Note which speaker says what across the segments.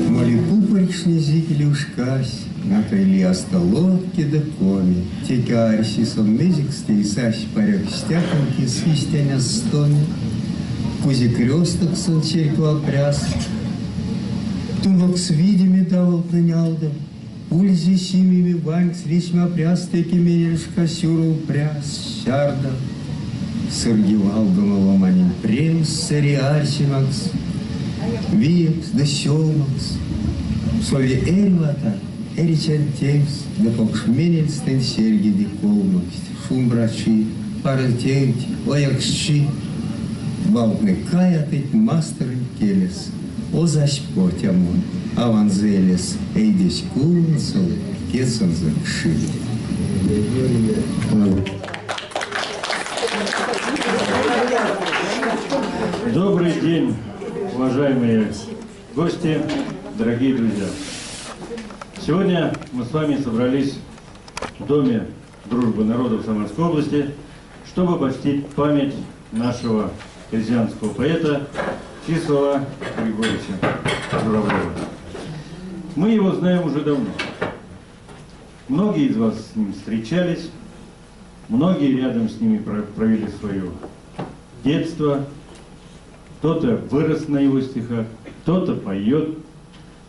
Speaker 1: Малипупоричный зикелюшкась, на крыле остолотки да коми, текарси сон мезик стейсась парек стяпанки свистяня стони, кузи кресток сон черква пряс, тунок с видями давал нанялда, пульзи симими ваньк с весьма прястыки мережка сюру пряс щарда, сыргивал гомоломанин прем сариарсимакс, виекс да сёлмакс, Сови эрвата, эричан темс, да покшменец тен серги ди колмакс, шум брачи, паратеють, оякщи, валкны каятыть мастерын келес, озащ потямон, аванзелес, эйдесь кунсол, кесон закши.
Speaker 2: Добрый день, уважаемые гости, дорогие друзья. Сегодня мы с вами собрались в Доме дружбы народов Самарской области, чтобы почтить память нашего христианского поэта Всеволода Григорьевича Журавлева. Мы его знаем уже давно. Многие из вас с ним встречались, многие рядом с ними провели свое детство. Кто-то вырос на его стихах, кто-то поет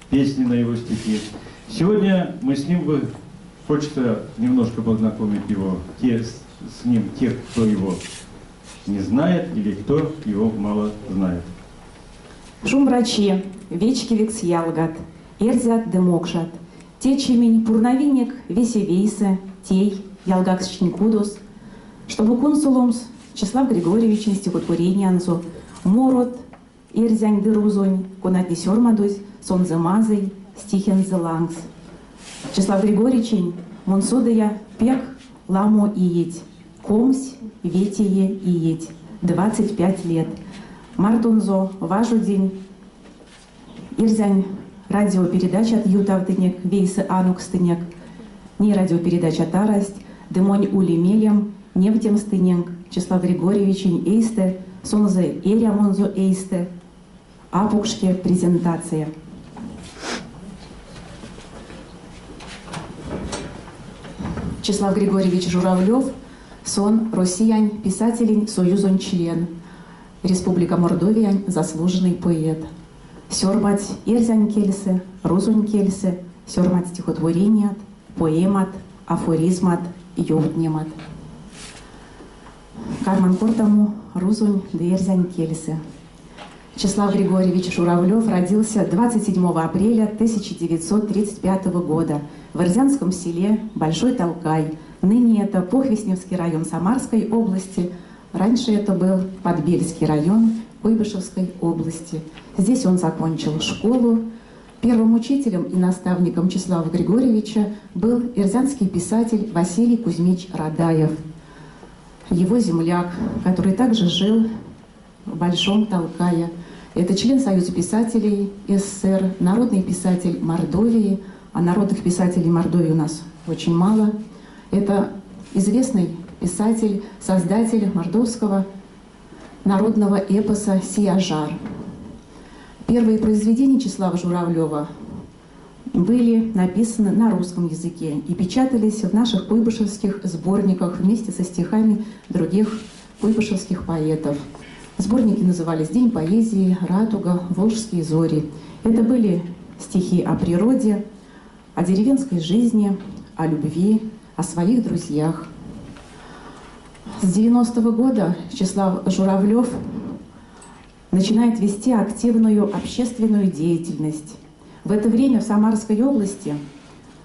Speaker 2: песни на его стихи. Сегодня мы с ним хочется немножко познакомить с ним тех, кто его не знает или кто его мало знает.
Speaker 3: Шумрачи, вечки вексьялгат, эрзят демокшат, течемень пурновинник весевейсе, тей, ялгаксчникудус, чтобы консулумс Числав Григорьевич стихотворенианзу, морот, эрзянь дырузонь, конадисермадусь, сонземазый, стихензелангс. Числав Григорьевич, монсудая пек ламо иеть, комсь ветие иеть, 25 лет. Мартунзо важу день, ирзянь радиопередача от ютавдынек, вейсы анукстынек, не радиопередача тарасть, дымонь улемелем, невтем стынек, Числав Григорьевич эйсте, сонзе эрямонзо эйсте, апукшке презентация. Числав Григорьевич Журавлев, сон россиян, писателень, союзон член. Республика Мордовия, заслуженный поэт. Сёрмать эрзянь кельсе, розунь кельсе, сёрмать стихотвореният, поэмат, афоризмат, йовднемат. Карман кортаму розунь де эрзянь кельсе. Числав Григорьевич Журавлев родился 27 апреля 1935 года в Эрзянском селе Большой Толкай. Ныне это Похвесневский район Самарской области. Раньше это был Подбельский район Куйбышевской области. Здесь он закончил школу. Первым учителем и наставником Числава Григорьевича был эрзянский писатель Василий Кузьмич Радаев, его земляк, который также жил в Большом Толкае. Это член Союза писателей СССР, народный писатель Мордовии, а народных писателей Мордовии у нас очень мало. Это известный писатель, создатель мордовского народного эпоса «Сияжар». Первые произведения Числава Журавлева были написаны на русском языке и печатались в наших куйбышевских сборниках вместе со стихами других куйбышевских поэтов. Сборники назывались «День поэзии», «Радуга», «Волжские зори». Это были стихи о природе, о деревенской жизни, о любви, о своих друзьях. С 90-го года Числав Журавлев начинает вести активную общественную деятельность. В это время в Самарской области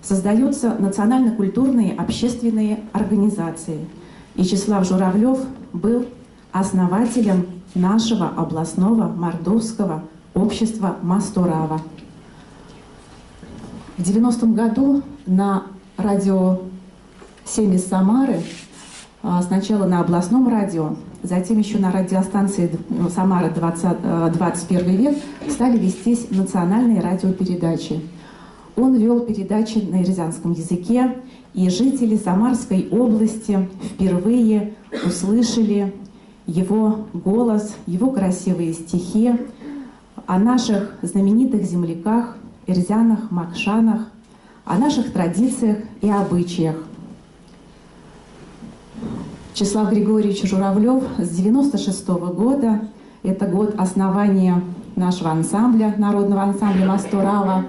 Speaker 3: создаются национально-культурные общественные организации. И Числав Журавлев был основателем нашего областного мордовского общества Масторава. В 90-м году на радио 7 из Самары, сначала на областном радио, затем еще на радиостанции «Самара 21 век» стали вестись национальные радиопередачи. Он вел передачи на эрзянском языке и жители Самарской области впервые услышали его голос, его красивые стихи о наших знаменитых земляках, эрзянах, макшанах, о наших традициях и обычаях. Вячеслав Григорьевич Журавлев с 1996 года, это год основания нашего ансамбля, народного ансамбля Масторава,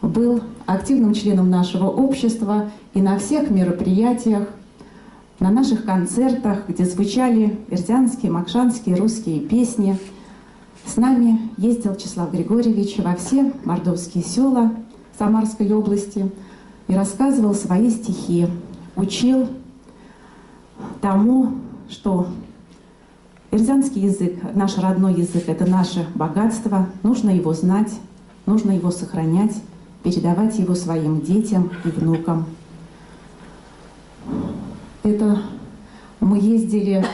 Speaker 3: был активным членом нашего общества и на всех мероприятиях, на наших концертах, где звучали эрзянские, макшанские, русские песни. С нами ездил Вячеслав Григорьевич во все мордовские села Самарской области и рассказывал свои стихи, учил тому, что эрзянский язык, наш родной язык, это наше богатство, нужно его знать, нужно его сохранять, передавать его своим детям и внукам. Это мы ездили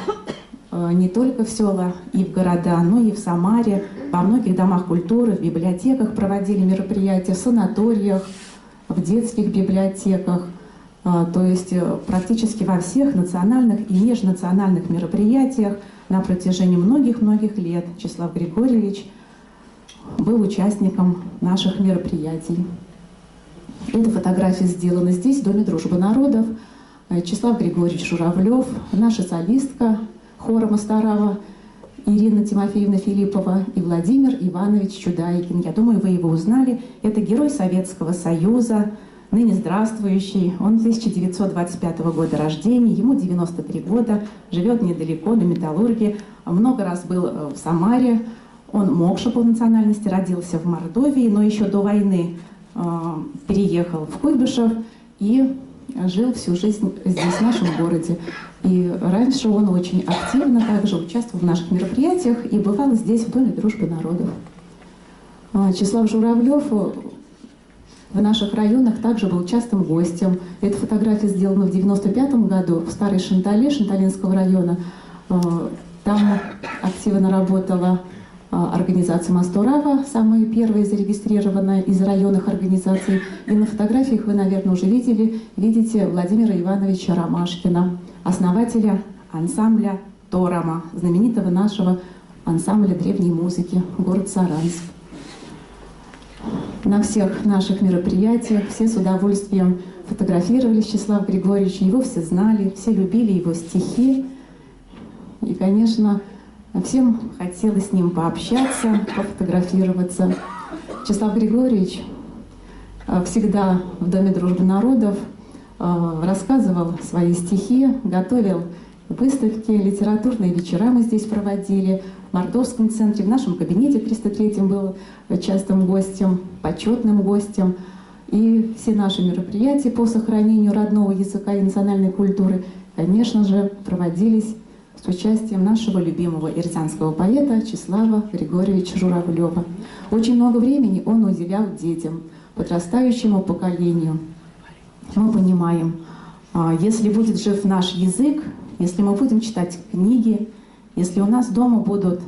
Speaker 3: не только в села и в города, но и в Самаре, во многих домах культуры, в библиотеках проводили мероприятия, в санаториях, в детских библиотеках. То есть практически во всех национальных и межнациональных мероприятиях на протяжении многих-многих лет Вячеслав Григорьевич был участником наших мероприятий. Эта фотография сделана здесь, в Доме дружбы народов. Вячеслав Григорьевич Журавлев, наша солистка хора Масторава Ирина Тимофеевна Филиппова и Владимир Иванович Чудайкин. Я думаю, вы его узнали. Это герой Советского Союза, ныне здравствующий. Он 1925 года рождения, ему 93 года, живет недалеко, на Металлурге. Много раз был в Самаре. Он мокша по национальности, родился в Мордовии, но еще до войны переехал в Куйбышев и жил всю жизнь здесь, в нашем городе. И раньше он очень активно также участвовал в наших мероприятиях и бывал здесь, в Доме дружбы народов. Вячеслав Журавлев в наших районах также был частым гостем. Эта фотография сделана в 1995 году в Старой Шантале, Шанталинского района. Там активно работала организация Масторава, самая первая зарегистрированная из районных организаций. И на фотографиях вы, наверное, уже видите Владимира Ивановича Ромашкина, основателя ансамбля Торома, знаменитого нашего ансамбля древней музыки, город Саранск. На всех наших мероприятиях все с удовольствием фотографировали Вячеслава Григорьевича, его все знали, все любили его стихи. И, конечно, всем хотелось с ним пообщаться, пофотографироваться. Вячеслав Григорьевич всегда в Доме дружбы народов рассказывал свои стихи, готовил выставки, литературные вечера мы здесь проводили. В Мордовском центре, в нашем кабинете 303 был частым гостем, почетным гостем. И все наши мероприятия по сохранению родного языка и национальной культуры, конечно же, проводились с участием нашего любимого эрзянского поэта Вячеслава Григорьевича Журавлева. Очень много времени он уделял детям, подрастающему поколению. Мы понимаем, если будет жив наш язык, если мы будем читать книги, если у нас дома будут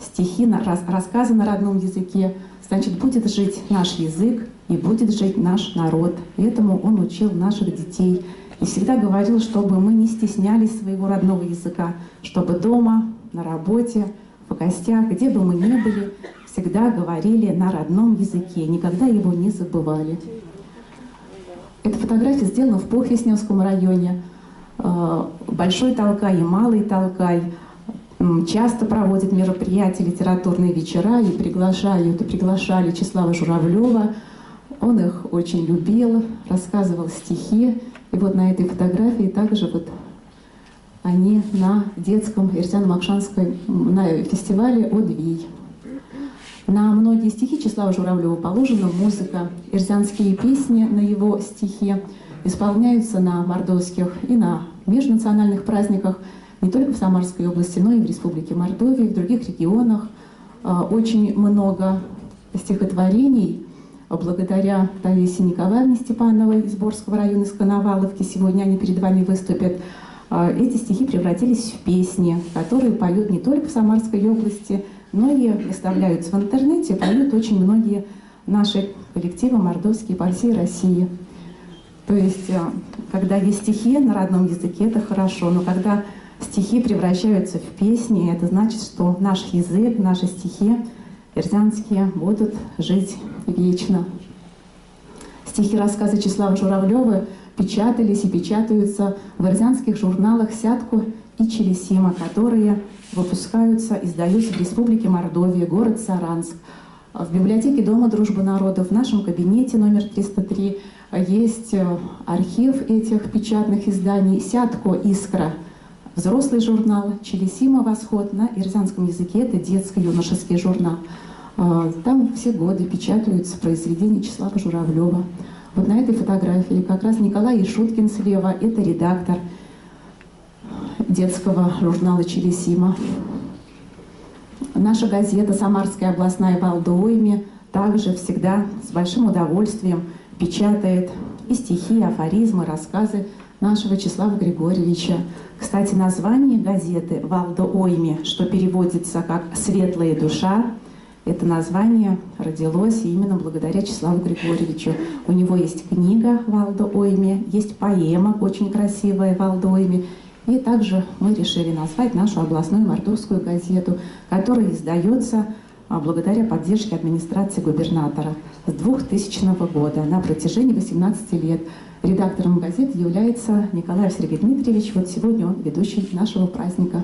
Speaker 3: стихи, рассказы на родном языке, значит, будет жить наш язык и будет жить наш народ. И этому он учил наших детей. И всегда говорил, чтобы мы не стеснялись своего родного языка, чтобы дома, на работе, в гостях, где бы мы ни были, всегда говорили на родном языке, никогда его не забывали. Эта фотография сделана в Похвестневском районе. Большой Талкай и Малый Талкай часто проводят мероприятия, литературные вечера и приглашали Вячеслава Журавлева. Он их очень любил, рассказывал стихи. И вот на этой фотографии также вот они на детском эрзяно-макшанском фестивале «Одвий». На многие стихи Вячеслава Журавлева положена музыка. Эрзянские песни на его стихи исполняются на мордовских и на межнациональных праздниках не только в Самарской области, но и в Республике Мордовия, в других регионах. Очень много стихотворений благодаря Таисе Николаевне Степановой из Борского района, из Коноваловки. Сегодня они перед вами выступят. Эти стихи превратились в песни, которые поют не только в Самарской области, но и выставляются в интернете, поют очень многие наши коллективы мордовские по всей России. То есть, когда есть стихи на родном языке, это хорошо, но когда стихи превращаются в песни, это значит, что наш язык, наши стихи эрзянские будут жить вечно. Стихи, рассказы Числава Журавлева печатались и печатаются в эрзянских журналах «Сятку» и «Челесима», которые выпускаются, издаются в Республике Мордовия, город Саранск. В библиотеке Дома дружбы народов в нашем кабинете номер 303 есть архив этих печатных изданий «Сятко. Искра». Взрослый журнал, «Челесима. Восход» на эрзянском языке, это детско-юношеский журнал. Там все годы печатаются произведения Числава Журавлева. Вот на этой фотографии как раз Николай Ишуткин слева, это редактор детского журнала «Челесима». Наша газета «Самарская областная Валдоойми» также всегда с большим удовольствием печатает и стихи, и афоризмы, рассказы нашего Числава Григорьевича. Кстати, название газеты «Валдоойми», что переводится как «светлая душа», это название родилось именно благодаря Числаву Григорьевичу. У него есть книга «Валдоойми», есть поэма очень красивая «Валдоойми». И также мы решили назвать нашу областную мордовскую газету, которая издается благодаря поддержке администрации губернатора с 2000 года на протяжении 18 лет. Редактором газеты является Николаев Сергей Дмитриевич. Вот сегодня он ведущий нашего праздника.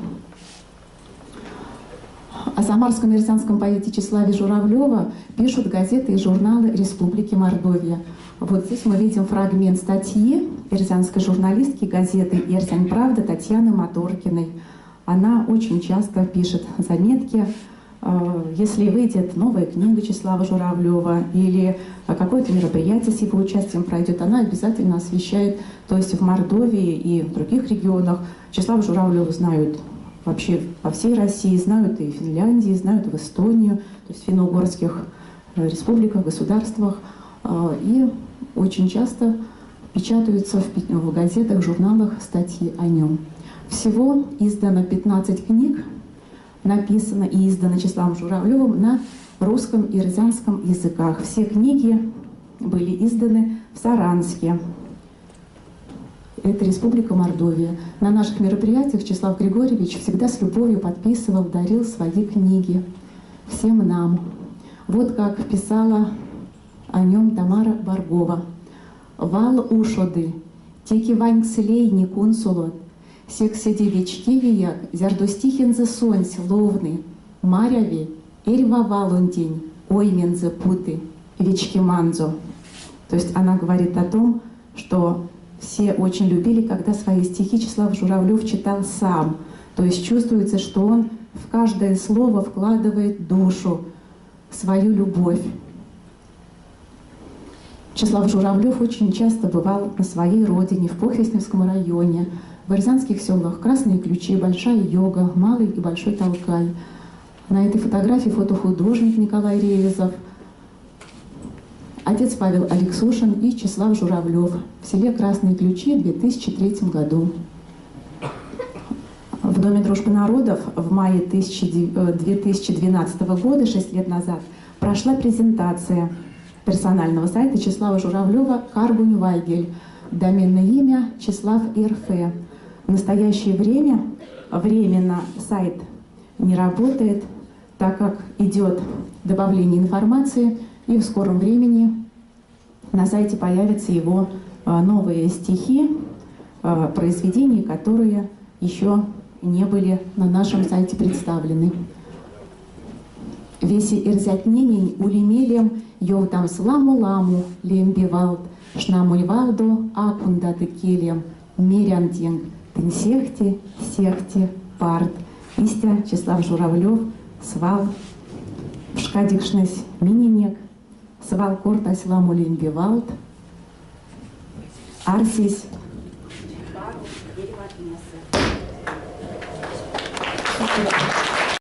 Speaker 3: О самарском и эрзянском поэте Числаве Журавлева пишут газеты и журналы Республики Мордовия. Вот здесь мы видим фрагмент статьи эрзянской журналистки газеты «Эрзянь Правда» Татьяны Моторкиной. Она очень часто пишет заметки. Если выйдет новая книга Числава Журавлева или какое-то мероприятие с его участием пройдет, она обязательно освещает, то есть в Мордовии и в других регионах. Числава Журавлева знают вообще по всей России, знают и в Финляндии, знают в Эстонию, то есть в финно-угорских республиках, государствах. И очень часто печатаются в газетах, журналах статьи о нем. Всего издано 15 книг, написано и издано Числавом Журавлевым на русском и эрзянском языках. Все книги были изданы в Саранске. Это Республика Мордовия. На наших мероприятиях Числав Григорьевич всегда с любовью подписывал, дарил свои книги всем нам. Вот как писала о нем Тамара Баргова. «Вал ушоды, теки вань кселей не кунсулот, сек седи вечкевияк, зярдостихензе сонсь ловны, маряви, эрьва валундень, оймензе путы, вечки манзо». То есть она говорит о том, что все очень любили, когда свои стихи Числав Журавлев читал сам. То есть чувствуется, что он в каждое слово вкладывает душу, свою любовь. Числав Журавлев очень часто бывал на своей родине, в Похвестневском районе, в эрзянских селах Красные Ключи, Большая Йога, Малый и Большой Толкай. На этой фотографии фотохудожник Николай Ревизов, отец Павел Алексушин и Числав Журавлев в селе Красные Ключи в 2003 году. В Доме дружбы народов в мае 2012 года, 6 лет назад, прошла презентация персонального сайта Числава Журавлева «Каргунь Вайгель». Доменное имя Числав РФ. В настоящее время временно сайт не работает, так как идет добавление информации, и в скором времени на сайте появятся его новые стихи, произведения, которые еще не были на нашем сайте представлены. Веси эрзятненень улимелем йовдам сламу-ламу лембивалд, шнамуйвалдо акундаты келем, меряндинг, тенсехти, сехти, парт. Истя Числав Журавлев, свал, шкадикшнес мининек, свал кортась ламу лембивалд, арсис. Спасибо.